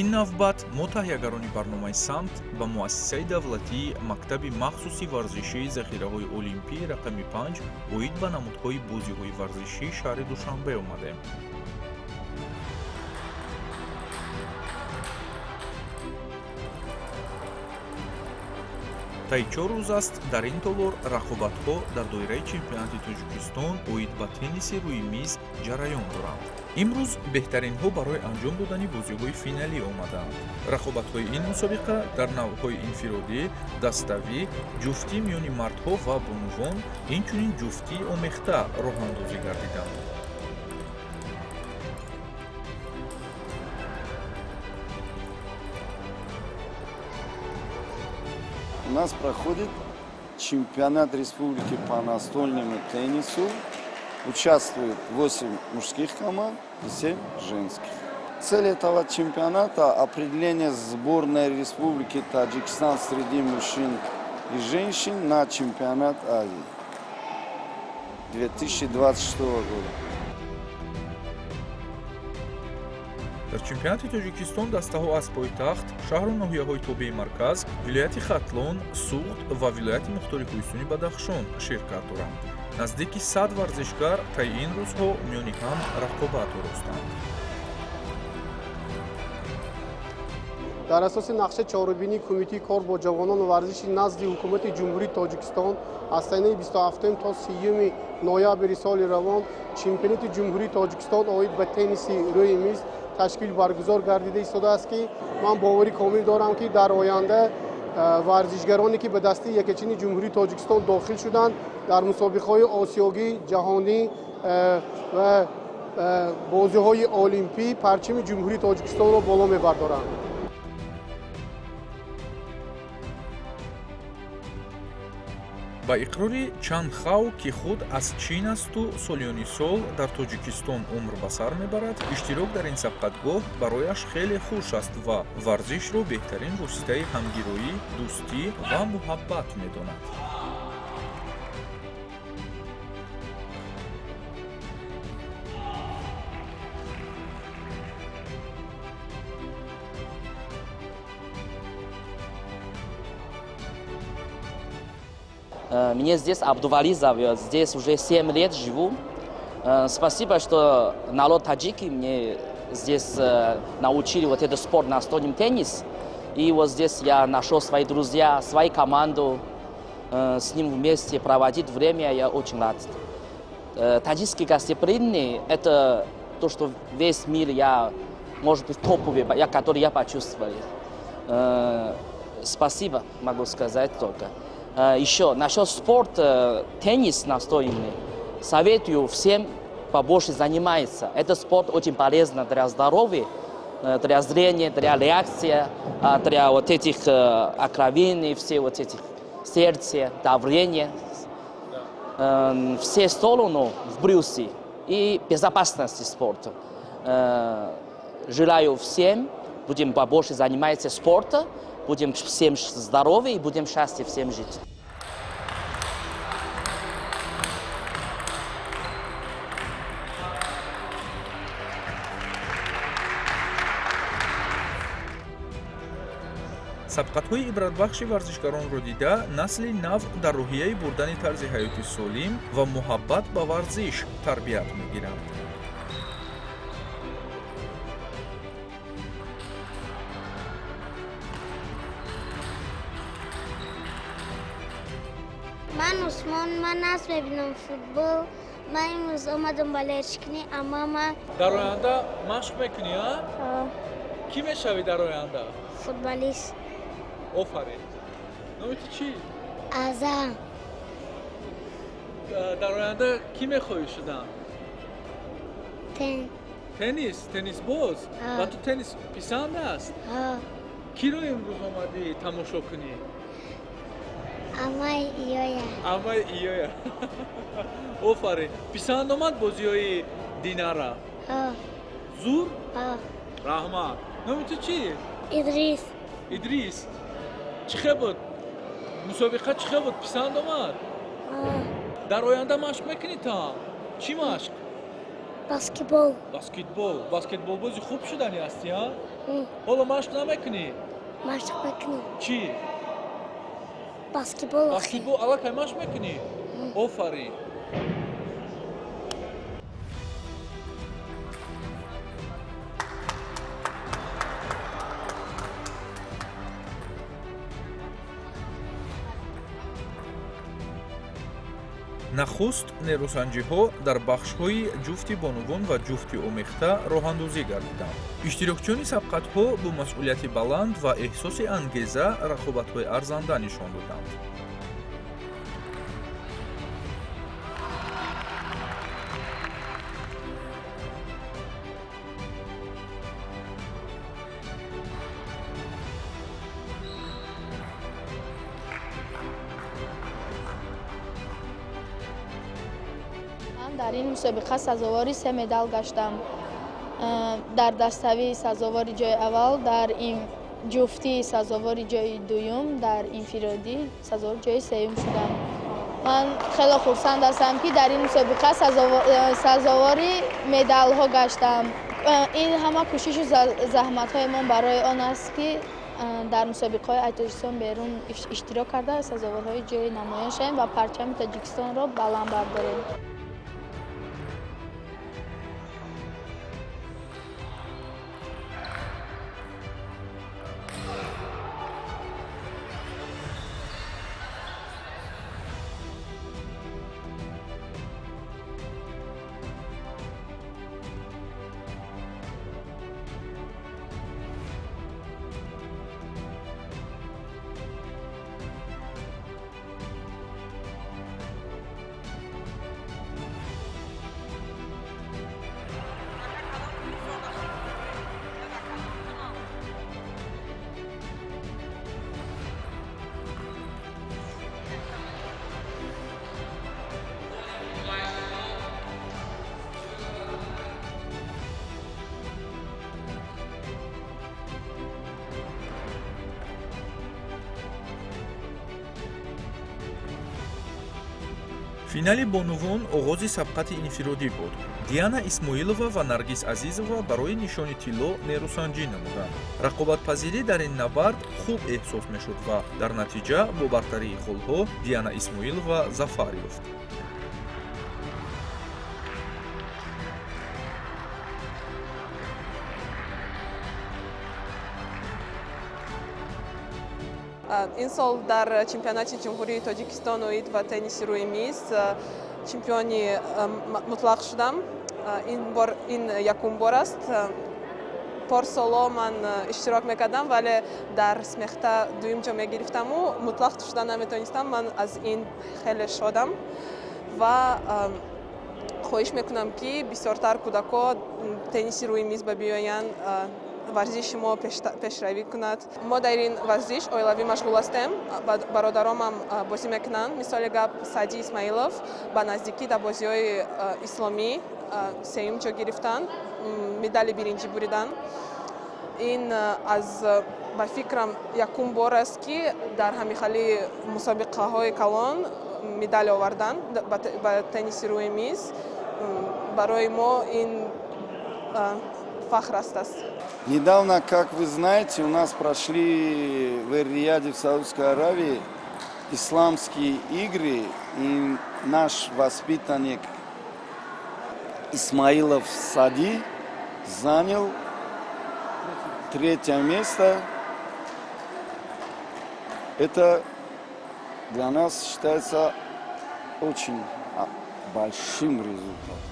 ин навбат мо таҳиягарони барномаи самт ба муассисаи давлатии мактаби махсуси варзишии захираҳои олимпии рақами 5 оид ба намудҳои бозиҳои варзишии шаҳри душанбе омадем. таи 4 рӯз аст дар ин толор рақобатҳо дар доираи чемпионати тоҷикистон оид ба тенниси рӯи миз ҷараён доранд. имрӯз беҳтаринҳо барои анҷом додани бозиҳои финалӣ омадаанд. рақобатҳои ин мусобиқа дар навъҳои инфиродӣ, даставӣ, ҷуфтӣ миёни мардҳо ва бонувон, инчунин ҷуфтии омехта роҳандозӣ гардиданд. У нас проходит чемпионат республики по настольному теннису. Участвует 8 мужских команд и 7 женских. Цель этого чемпионата – определение сборной республики Таджикистан среди мужчин и женщин на чемпионат Азии 2026 года. дар чемпионати тоҷикистон дастаҳо аз пойтахт, шаҳру ноҳияҳои тобеи марказ, вилояти хатлон, суғд ва вилояти мухтори ҳӯйсуни бадахшон ширкат доранд. наздики 100 варзишгар таи ин рӯзҳо миёни ҳам рақобат оростанд. дар асоси нақша чорубинии кумитаи кор бо ҷавонону варзиши назди ҳукумати ҷумҳурии Тоҷикистон аз санаи 27 то 30 ноябри соли равон чемпионати ҷумҳурии Тоҷикистон оид ба тенниси рӯи миз ташкил баргузор гардида истодааст ки ман боварӣ комил дорам ки дар оянда варзишгароне ки ба дасти якчини ҷумҳурии Тоҷикистон дохил шуданд дар мусобиқаҳои осиёгӣ, ҷаҳонӣ ва бозиҳои олимпӣ парчами ҷумҳурии Тоҷикистонро боло мебардоранд. ба иқрори Чан Хау ки худ аз чин асту солиёни сол дар тоҷикистон умр ба сар мебарад, иштирок дар ин сабқатгоҳ барояш хеле хуш аст ва варзишро беҳтарин воситаи ҳамгироӣ, дӯстӣ ва муҳаббат медонад. Меня здесь Абдували зовет, здесь уже 7 лет живу. Спасибо, что народ таджики мне здесь научили вот этот спорт, настольный теннис. И вот здесь я нашел свои друзья, свою команду, с ним вместе проводить время, я очень рад. Таджикские гостеприимные – это то, что весь мир, может быть, топовый, который я почувствовал. Спасибо, могу сказать только. Еще насчет спорта, теннис настольный, советую всем побольше заниматься. Этот спорт очень полезен для здоровья, для зрения, для реакции, для вот этих окровений, все вот этих сердца, давления. Все стороны в плюсе и безопасности спорта. Желаю всем, будем побольше заниматься спортом, будем всем здоровы и будем счастливы всем жить. сабқатҳои ибратбахши варзишгаронро дида насли нав дар роҳияи бурдани тарзи ҳаёти солим ва муҳаббат ба варзиш тарбият мегиранд. ман Усмон, ман аст мебинам футбол. ман имрӯз омадам ба лечкини амама. дар оянда машқ мекунӣ? Кӣ мешавӣ дар оянда? Футболист. офарин. номи ту чӣ? Азам. дар оянда кӣ мехоҳӣ шудан? Теннис? Теннисбоз? ва ту теннис писанд аст? киро имрӯз омадӣ тамошо кунӣ? Амаи иёя. Амаи иёя. офарин. писанд омад бозиҳои Динара? зур? раҳмат. номи ту чӣ? Идрис. Идрис. чӣ хел буд? мусобиқа чӣ хел буд? писанд омад? дар оянда машқ мекунӣ там? чӣ машқ? баскетбол. баскетбол бозӣ хуб шудани ҳасти а? М, ҳоло машқ намекунӣ? машқ мекунем. Чӣ? Баскетбол. баскетбол аллакай машқ мекунӣ? офарин. нахуст нерӯсанҷиҳо дар бахшҳои ҷуфти бонувон ва ҷуфти омехта роҳандозӣ гардиданд. иштирокчиёни сабқатҳо бо масъулияти баланд ва эҳсоси ангеза рақобатҳои арзанда нишон доданд. дар ин мусобиқа сазовори 3 медал гаштам. Дар дастави сазовори ҷои аввал, дар ҷуфти сазовори ҷои дуюм, дар инфиродӣ сазовори ҷои сеюм шудам. Ман хеле хурсанд ҳастам, ки дар ин мусобиқа сазовори медалҳо гаштам. Ин ҳама кӯшишу заҳматҳои мон барои он аст, ки дар мусобиқаҳои Таҷикистон берун иштирок карда сазоворҳои ҷои намоён шавем ва парчами Таҷикистонро баланд бардорем. финали бонувон оғози сабқати инфиродӣ буд. диана исмоилова ва наргиз азизова барои нишони тилло нерӯсанҷӣ намуданд. рақобатпазирӣ дар ин набард хуб эҳсос мешуд ва дар натиҷа бо бартарии холҳо диана исмоилова зафар ёфт. ин сол дар чемпионати ҷумҳурии Тоҷикистон оид ва тенниси рӯи миз чемпиони мутлақ шудам. ин якум бор аст. порсоло ман иштирок мекардам, вале дар смехта дуюм ҷо мегирифтаму мутлақ шуда наметонистам. Ман аз ин хеле шодам ва хоҳиш мекунам, ки бисёртар кӯдако тенниси рӯи миз ба биёянд, варзиши мо пешравӣ кунад. Мо дар ин варзиш оилавӣ машғул ҳастем. Бародаромам бозӣ мекунанд. Мисоли гап Саъди Исмаилов ба наздикӣ дар бозиҳои исломӣ сеюм ҷо гирифтанд, медали биринҷӣ буриданд. ин аз ба фикрам якум бор аст, ки дар ҳамихали мусобиқаҳои калон медаль оварданд ба тенниси рӯи миз. Барои мо ин фахр аст. Недавно, как вы знаете, у нас прошли в Эр-Рияде, в Саудовской Аравии, исламские игры, и наш воспитанник Исмаилов Сади занял 3-е место. Это для нас считается очень большим результатом.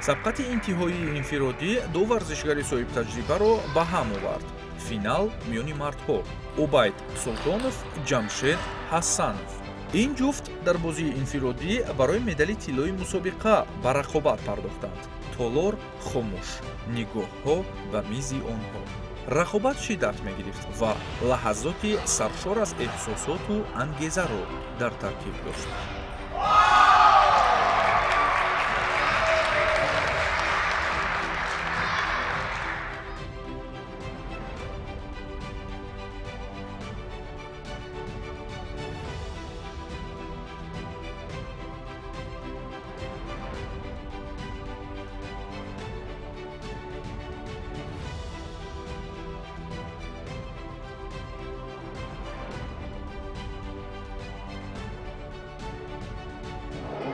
сабқати интиҳоии инфиродӣ ду варзишгари соҳибтаҷрибаро ба ҳам овард. финал миёни мардҳо. убайд султонов, ҷамшед ҳасанов. ин ҷуфт дар бозии инфиродӣ барои медали тиллои мусобиқа ба рақобат пардохтанд. толор хомӯш, нигоҳҳо ба мизи онҳо. рақобат шиддат мегирифт ва лаҳазоти саршор аз эҳсосоту ангезаро дар таркиб дошт.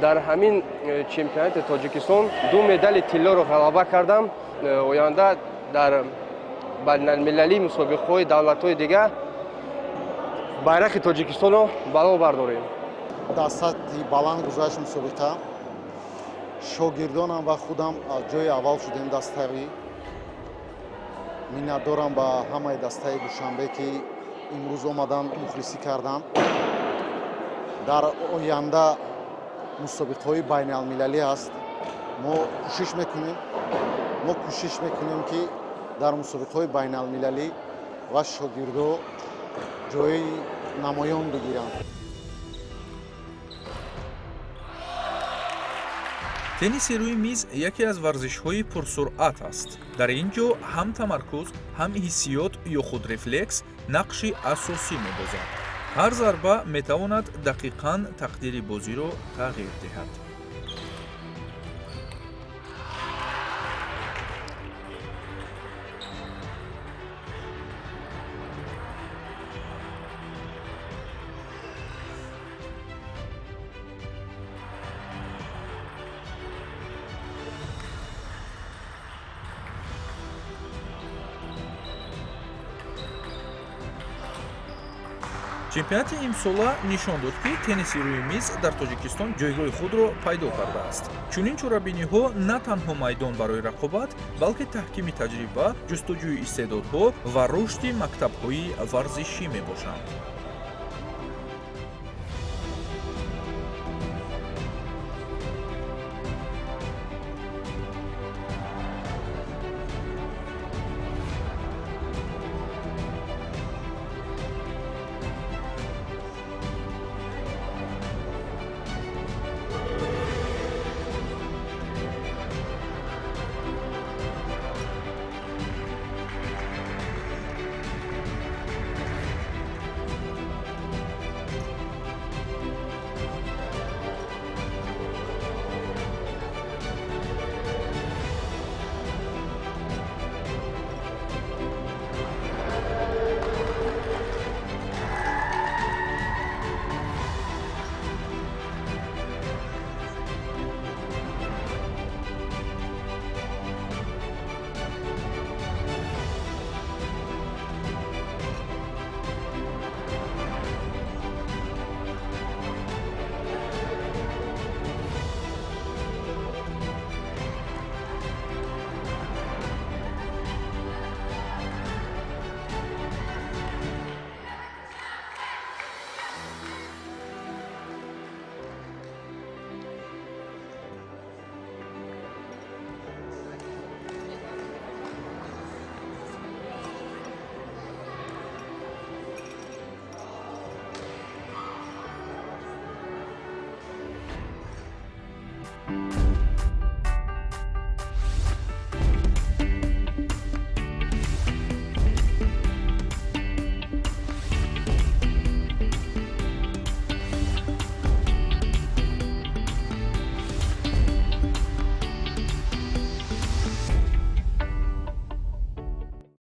дар ҳамин чемпионати тоҷикистон 2 медали тиллоро ғалаба кардам. Оянда дар байналмилалӣ мусобиқаҳои давлатҳои дигар байрақи тоҷикистонро бало бардорем. дар сатҳи баланд гузашт мусобиқа шогирдонам ва худам аз ҷои аввал шудем даставӣ. миннатдорам ба ҳамаи дастаи душанбе ки имрӯз омадан мухлисӣ карданд. дар оянда мусобиқаҳои байналмилалӣ аст. мо кӯшиш мекунем ки дар мусобиқаҳои байналмилалӣ ва шогирдо ҷои намоён бигиранд. тенниси рӯи миз яке аз варзишҳои пурсуръат аст. дар ин ҷо ҳам тамаркуз, ҳам ҳиссиёт ё худ рефлекс нақши асосӣ мебозад. ҳар зарба метавонад дақиқан тақдири бозиро тағйир диҳад. чемпионати имсола нишон дод ки тенниси рӯи миз дар тоҷикистон ҷойгоҳи худро пайдо кардааст. чунин чорабиниҳо на танҳо майдон барои рақобат, балки таҳкими таҷриба, ҷустуҷӯи истеъдодҳо ва рушди мактабҳои варзишӣ мебошанд.